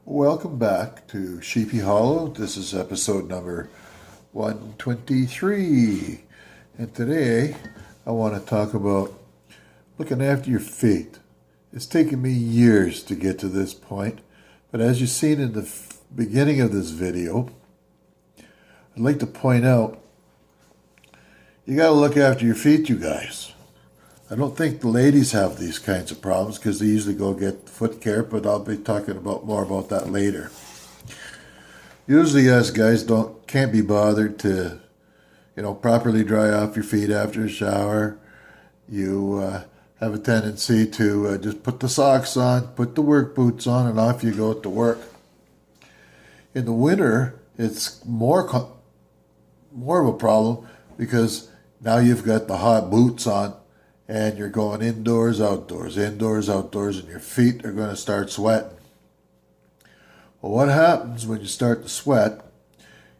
Welcome back to Sheepy Hollow. This is episode number 123. And today I want to talk about looking after your feet. It's taken me years to get to this point, but as you've seen in the beginning of this video, I'd like to point out you got to look after your feet, you guys. I don't think the ladies have these kinds of problems because they usually go get Footcare, but I'll be talking more about that later. Usually us guys can't be bothered to, properly dry off your feet after a shower. You have a tendency to just put the socks on, put the work boots on, and off you go to work. In the winter, it's more of a problem because now you've got the hot boots on, and you're going indoors, outdoors, and your feet are going to start sweating. Well, what happens when you start to sweat,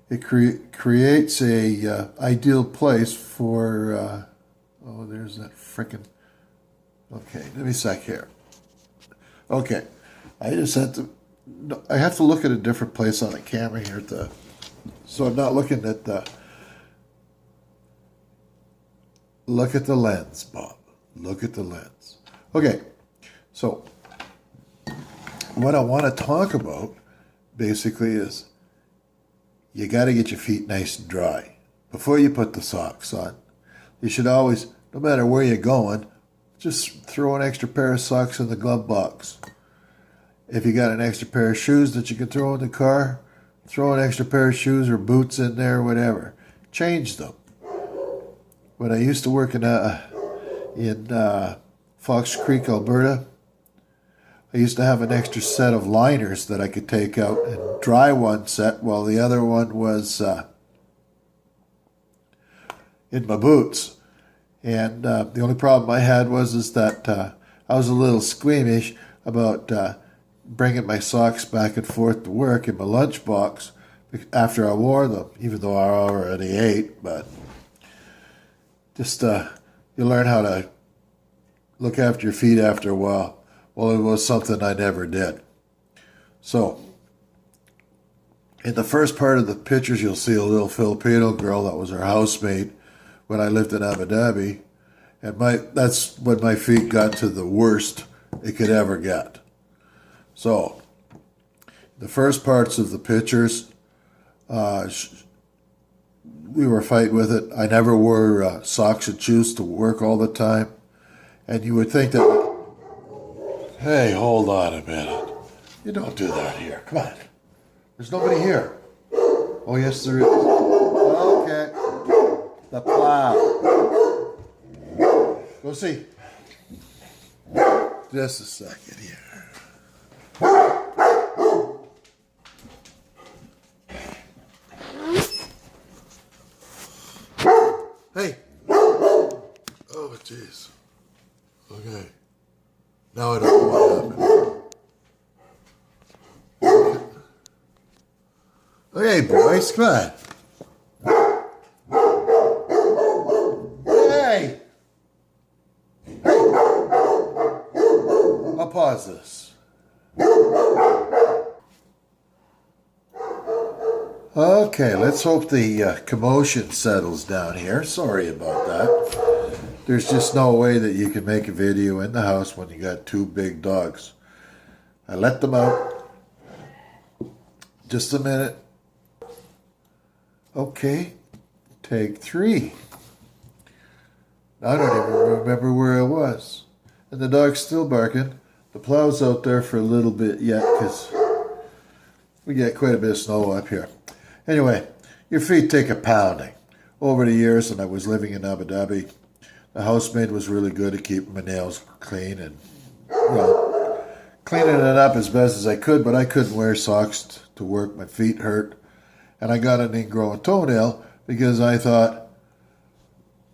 it creates a ideal place for, there's that frickin', okay, let me sec here. Okay, I have to look at a different place on the camera here, so I'm not looking at look at the lens, Bob. Look at the lens. Okay, so what I want to talk about basically is you got to get your feet nice and dry before you put the socks on. You should always, no matter where you're going, just throw an extra pair of socks in the glove box. If you got an extra pair of shoes that you can throw in the car, throw an extra pair of shoes or boots in there, or whatever. Change them. When I used to work in Fox Creek, Alberta, I used to have an extra set of liners that I could take out and dry one set while the other one was in my boots. And the only problem I had was that I was a little squeamish about bringing my socks back and forth to work in my lunchbox after I wore them, even though I already ate, but just you learn how to look after your feet after a while. Well, it was something I never did. So, in the first part of the pictures, you'll see a little Filipino girl that was her housemate when I lived in Abu Dhabi. And that's when my feet got to the worst it could ever get. So, the first parts of the pictures, we were fighting with it. I never wore socks and shoes to work all the time. And you would think that, hey, hold on a minute. You don't do that here. Come on. There's nobody here. Oh, yes, there is. Okay. The plow. Go see. Just a second here. Hey. Oh, jeez. Okay. Now I don't know what happened. Okay, boys, come on. Hey. I'll pause this. Okay, let's hope the commotion settles down here. Sorry about that. There's just no way that you can make a video in the house when you got two big dogs. I let them out. Just a minute. Okay, take 3. I don't even remember where I was. And the dog's still barking. The plow's out there for a little bit yet because we get quite a bit of snow up here. Anyway, your feet take a pounding. Over the years, when I was living in Abu Dhabi, the housemaid was really good at keeping my nails clean and, cleaning it up as best as I could, but I couldn't wear socks to work. My feet hurt. And I got an ingrowing toenail because I thought,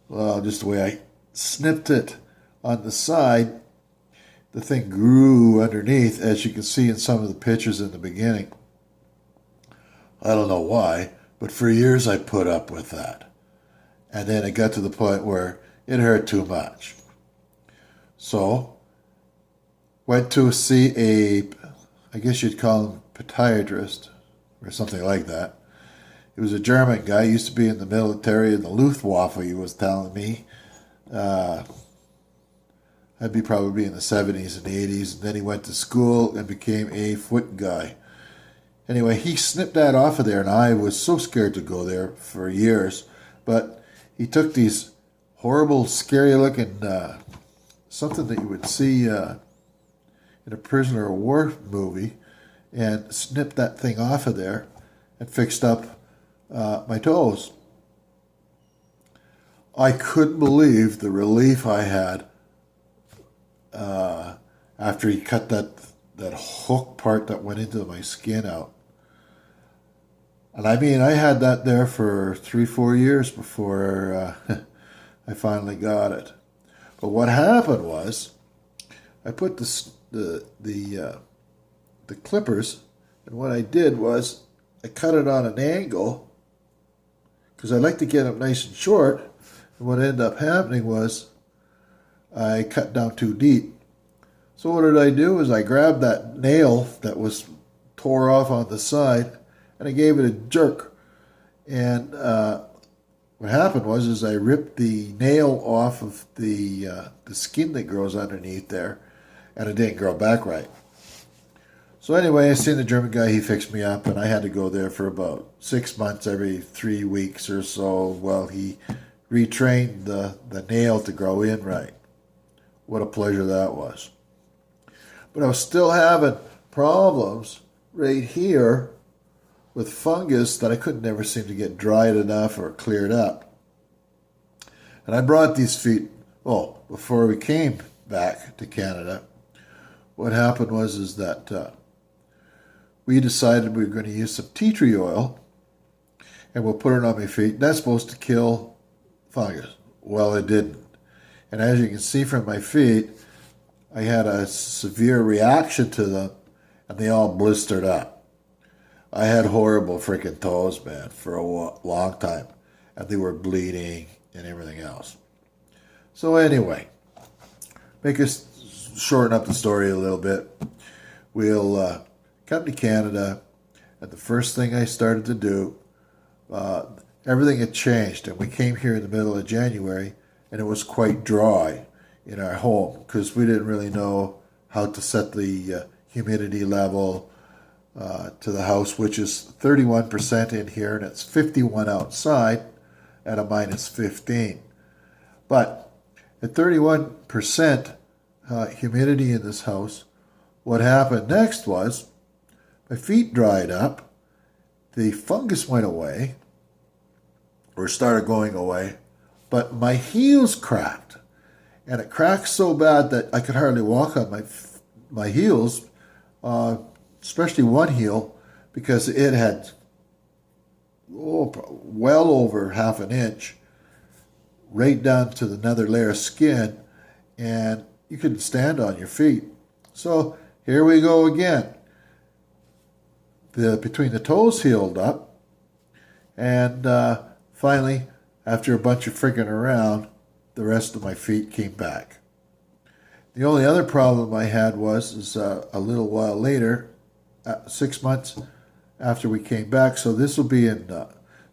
well, just the way I snipped it on the side, the thing grew underneath, as you can see in some of the pictures in the beginning. I don't know why, but for years I put up with that. And then it got to the point where it hurt too much. So, went to see I guess you'd call him podiatrist or something like that. He was a German guy. He used to be in the military in the Luftwaffe, he was telling me. I'd be probably in the 70s and 80s. And then he went to school and became a foot guy. Anyway, he snipped that off of there, and I was so scared to go there for years. But he took these horrible, scary-looking, something that you would see in a prisoner of war movie, and snipped that thing off of there and fixed up my toes. I couldn't believe the relief I had after he cut that hook part that went into my skin out. And I mean, I had that there for 3-4 years before I finally got it. But what happened was, I put the clippers, and what I did was I cut it on an angle because I like to get them nice and short. And what ended up happening was I cut down too deep. So what did I do is I grabbed that nail that was tore off on the side and I gave it a jerk. And what happened was I ripped the nail off of the skin that grows underneath there, and it didn't grow back right. So anyway, I seen the German guy, he fixed me up, and I had to go there for about 6 months, every 3 weeks or so, while he retrained the nail to grow in right. What a pleasure that was. But I was still having problems right here with fungus that I could never seem to get dried enough or cleared up. And I brought these feet, before we came back to Canada, what happened was that we decided we were going to use some tea tree oil, and we'll put it on my feet. That's supposed to kill fungus. Well, it didn't. And as you can see from my feet, I had a severe reaction to them, and they all blistered up. I had horrible freaking toes, man, for a long time, and they were bleeding and everything else. So anyway, shorten up the story a little bit. We'll come to Canada, and the first thing I started to do, everything had changed, and we came here in the middle of January, and it was quite dry in our home because we didn't really know how to set the humidity level to the house, which is 31% in here, and it's 51 outside at a minus 15. But at 31% humidity in this house, what happened next was my feet dried up, the fungus went away, or started going away, but my heels cracked. And it cracked so bad that I could hardly walk on my heels, especially one heel, because it had well over half an inch right down to the nether layer of skin, and you couldn't stand on your feet. So here we go again. Between the toes healed up, and finally, after a bunch of frigging around, the rest of my feet came back. The only other problem I had was a little while later, 6 months after we came back, so this will be in,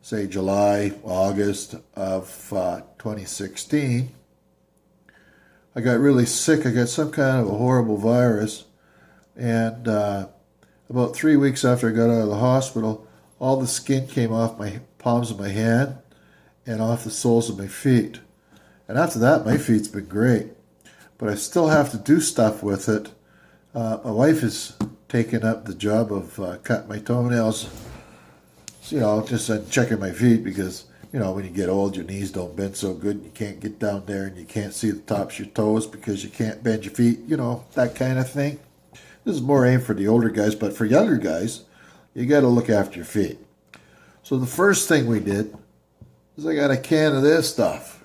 say, July, August of 2016, I got really sick. I got some kind of a horrible virus, and about 3 weeks after I got out of the hospital, all the skin came off my palms of my hand and off the soles of my feet. And after that, my feet's been great. But I still have to do stuff with it. My wife has taken up the job of cutting my toenails, just checking my feet because, when you get old, your knees don't bend so good. And you can't get down there and you can't see the tops of your toes because you can't bend your feet, that kind of thing. This is more aimed for the older guys, but for younger guys, you got to look after your feet. So the first thing we did is I got a can of this stuff.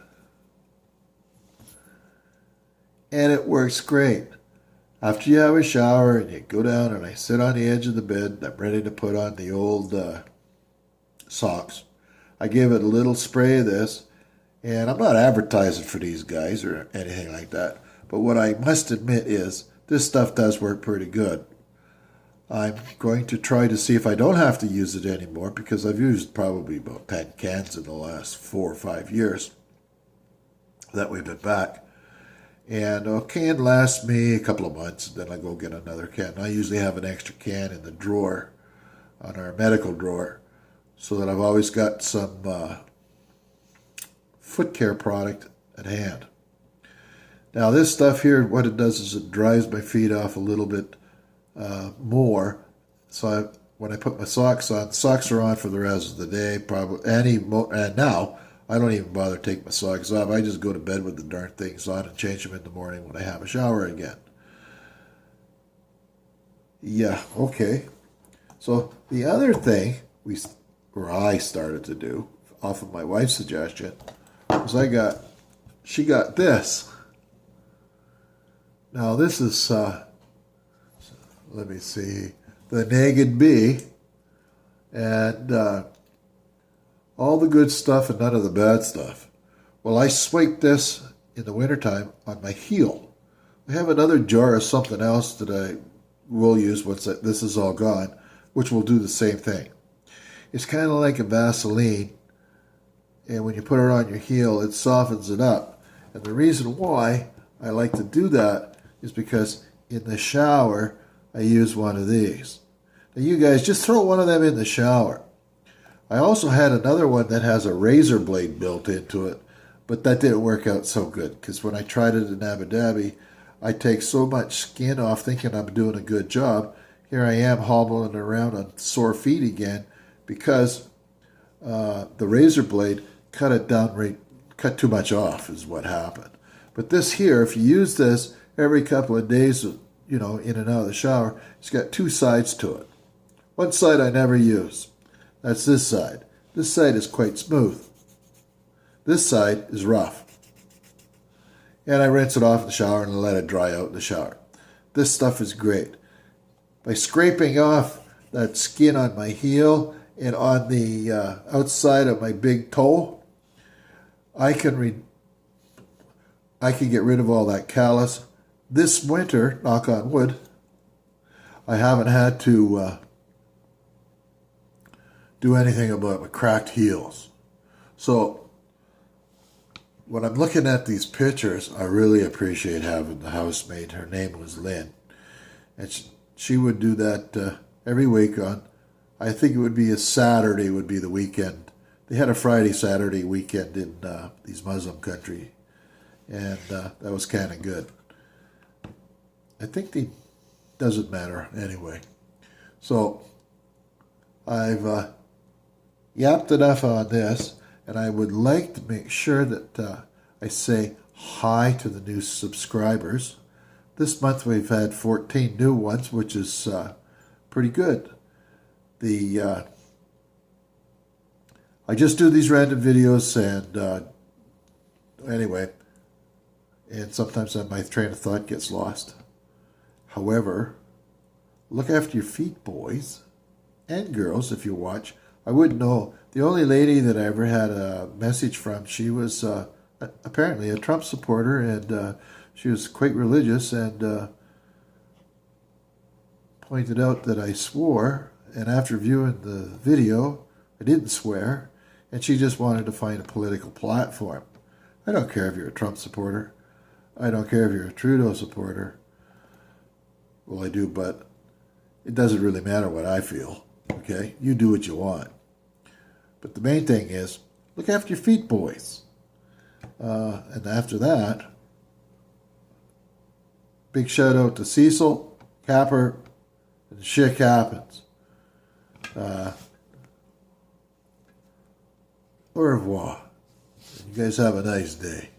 And it works great. After you have a shower and you go down and I sit on the edge of the bed, I'm ready to put on the old socks. I give it a little spray of this, and I'm not advertising for these guys or anything like that, but what I must admit is this stuff does work pretty good. I'm going to try to see if I don't have to use it anymore, because I've used probably about 10 cans in the last 4 or 5 years that we've been back. And a can lasts me a couple of months, and then I go get another can. I usually have an extra can in the drawer, on our medical drawer, so that I've always got some Footcare product at hand. Now this stuff here, what it does is it dries my feet off a little bit more. So when I put my socks on, socks are on for the rest of the day. Probably and now I don't even bother to take my socks off. I just go to bed with the darn things on and change them in the morning when I have a shower again. Yeah, okay. So the other thing I started to do, off of my wife's suggestion, was she got this. Now this is, let me see, the Naked Bee, and all the good stuff and none of the bad stuff. Well, I swake this in the wintertime on my heel. I have another jar of something else that I will use once this is all gone, which will do the same thing. It's kind of like a Vaseline, and when you put it on your heel, it softens it up. And the reason why I like to do that is because in the shower, I use one of these. Now you guys, just throw one of them in the shower. I also had another one that has a razor blade built into it, but that didn't work out so good, because when I tried it in Abu Dhabi, I take so much skin off thinking I'm doing a good job. Here I am hobbling around on sore feet again, because the razor blade cut too much off is what happened. But this here, if you use this every couple of days, in and out of the shower, it's got two sides to it. One side I never use. That's this side. This side is quite smooth. This side is rough. And I rinse it off in the shower and let it dry out in the shower. This stuff is great. By scraping off that skin on my heel and on the outside of my big toe, I can get rid of all that callus. This winter, knock on wood, I haven't had to do anything about my cracked heels. So when I'm looking at these pictures, I really appreciate having the housemaid. Her name was Lynn. And she would do that every week on, I think it would be a Saturday would be the weekend. They had a Friday, Saturday weekend in these Muslim country. And that was kind of good. I think doesn't matter anyway. So I've yapped enough on this, and I would like to make sure that I say hi to the new subscribers. This month we've had 14 new ones, which is pretty good. I just do these random videos, and anyway, and sometimes my train of thought gets lost. However, look after your feet, boys and girls, if you watch. I wouldn't know. The only lady that I ever had a message from, she was apparently a Trump supporter, and she was quite religious, and pointed out that I swore, and after viewing the video, I didn't swear, and she just wanted to find a political platform. I don't care if you're a Trump supporter. I don't care if you're a Trudeau supporter. Well, I do, but it doesn't really matter what I feel, okay? You do what you want. But the main thing is, look after your feet, boys. And after that, big shout out to Cecil, Capper, and Shit Happens. Au revoir. You guys have a nice day.